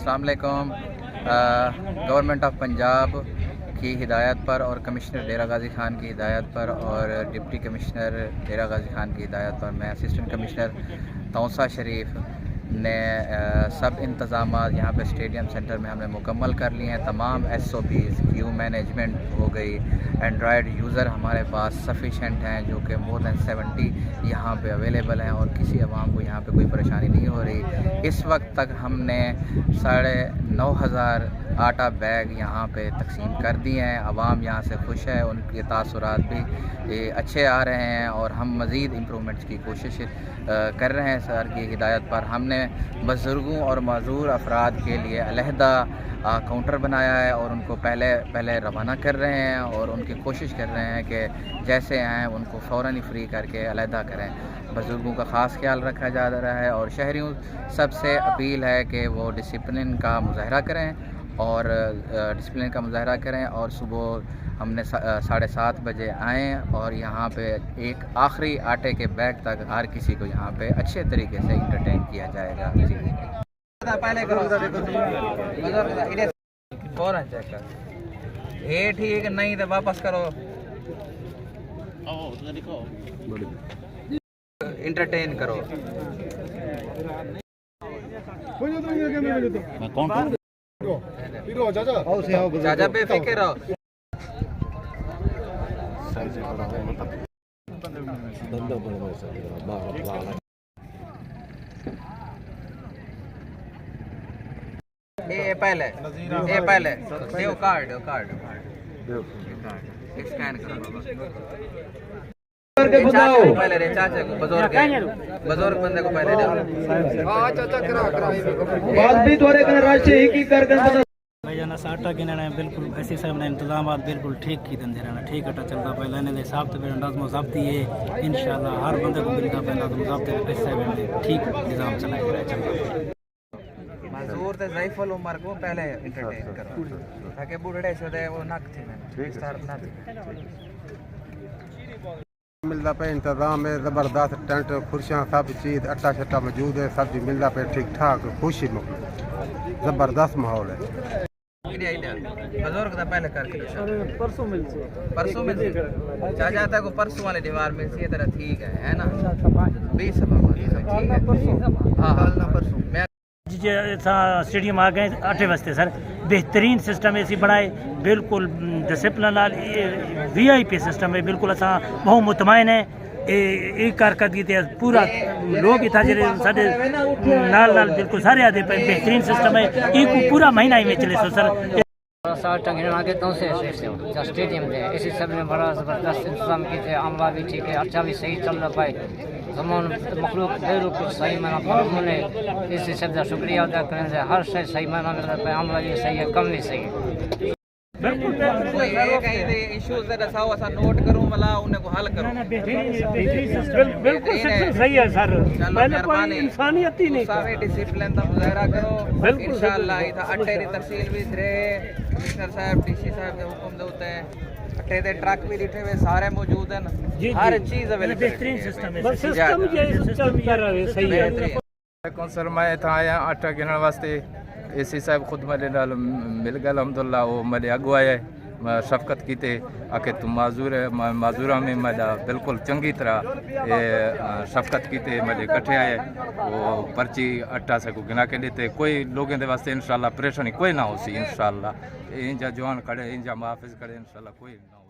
अस्सलाम वालेकुम। Government of Punjab की हिदायत पर और कमिश्नर डेरा गाजी ख़ान की हिदायत पर और डिप्टी कमिश्नर डेरा गाजी ख़ान की हिदायत पर मैं असिस्टेंट कमिश्नर तौसा शरीफ ने सब इंतज़ाम यहाँ पे स्टेडियम सेंटर में हमने मुकम्मल कर लिए हैं। तमाम SOPs क्यू मैनेजमेंट हो गई, एंड्रॉयड यूज़र हमारे पास सफिशेंट हैं जो कि मोर दैन 70 यहाँ पे अवेलेबल हैं और किसी अवाम को यहाँ पे कोई परेशानी नहीं हो रही। इस वक्त तक हमने 9,500 आटा बैग यहाँ पे तकसीम कर दिए हैं। अवाम यहाँ से खुश है, उनके तासुरात भी अच्छे आ रहे हैं और हम मज़ीद इम्प्रूवमेंट्स की कोशिश कर रहे हैं। सर की हिदायत पर हमने बुज़ुर्गों और माजूर अफराद के लिए अलहदा काउंटर बनाया है और उनको पहले रवाना कर रहे हैं और उनकी कोशिश कर रहे हैं कि जैसे आएँ उनको फ़ौरन ही फ्री करके अलहदा करें। बुज़ुर्गों का ख़ास ख्याल रखा जा रहा है और शहरियों सबसे अपील है कि वो डिसिप्लिन का मुज़ाहरा करें और सुबह हमने 7:30 बजे आएँ और यहाँ पे एक आखिरी आटे के बैग तक हर किसी को यहाँ पे अच्छे तरीके से इंटरटेन किया जाएगा। जी पहले करो फ़ौरन चेक कर, ये ठीक नहीं तो वापस करो, इंटरटेन करो। चाचा बेफिक्र रहो। ये पहले देव कार्ड स्कैन करो। पहले चाचा को बुजुर्ग बंदे को पहले भाईजान अस आटा गिनना है बिल्कुल ऐसे सब ने इंतजाम बिल्कुल ठीक की दंदे रहना ठीक आटा चलता पहले ने हिसाब तो मेरा नज़्म ज़ब्ती है इंशाल्लाह हर बंदे को मिलता पहला नज़्म ज़ब्ते ऐसे में ठीक निज़ाम चलाएगा चलता मजदूर ते ज़ईफ़ुल उम्र को पहले इंटरटेन करो ताकि बूढ़े से दे वो नक थी मैं स्टार्ट ना थी मिलता पे इंतजाम है ज़बरदस्त, टेंट कुर्सियाँ सब चीज़ आटा शट्टा मौजूद है, सब चीज़ मिलता पे ठीक ठाक खुशी ज़बरदस्त माहौल है। बुजुर्ग पहले करके परसों मिल चाचा को परसों वाले दीवार में इसी तरह ठीक है ना 20 स्टेडियम आ गए 8 बजे सर बेहतरीन सिस्टम ऐसी बनाए बिल्कुल डिसिप्लिन VIP सिस्टम है बिल्कुल असा बहुत मुतमैन है एक कारकर्दगी ते पूरा लोग इतना साढ़े नाल बिल्कुल सारे आदे बेहतरीन सिस्टम है एक पूरा महीना ही में चले सो सर आगे तो से स्टेडियम थे इसी सब ने बड़ा ज़बरदस्त इंतजाम किए थे। अमला भी ठीक है, अच्छा भी सही चल रहा पाए जमान मखलूक बिल्कुल सही माना ने इसी सब का शुक्रिया अदा करने से हर शय सही माना मिल रहा है। अमला भी सही है, कम भी सही है। बिल्कुल इश्यूज नोट करूं मला उनको हल करो। बिल्कुल सही है सर, पहले कोई इंसानियत ही नहीं सारे डिसिप्लिन का मुजाहरा करो इंशाअल्लाह। इथा अट्टे दी तहसील भी रहे कमिश्नर साहब DC साहब के हुक्म दे होते हैं अट्टे दे ट्रक भी दिखे हुए सारे मौजूद हैं, हर चीज अवेलेबल बेहतरीन सिस्टम है। सिस्टम ये चल रहा सही है। सर मैं इतना आया आटा गिनने वास्ते AC साहब खुद मेरे नाल मिल गए अलहमदुलिल्लाह। वो मेरे अगुआ है शफकत की आके तुम माजूरा में मेरा बिल्कुल चंगी तरह शफकत की मेरे कट्ठे आए वो पर्ची आटा से को गिना के देते कोई लोगों के वास्ते इंशाल्लाह परेशानी कोई ना हो सी इंशाल्लाह। इंजा जवान खड़े इंजा मुहाफिज खड़े इंशाल्लाह कोई ना।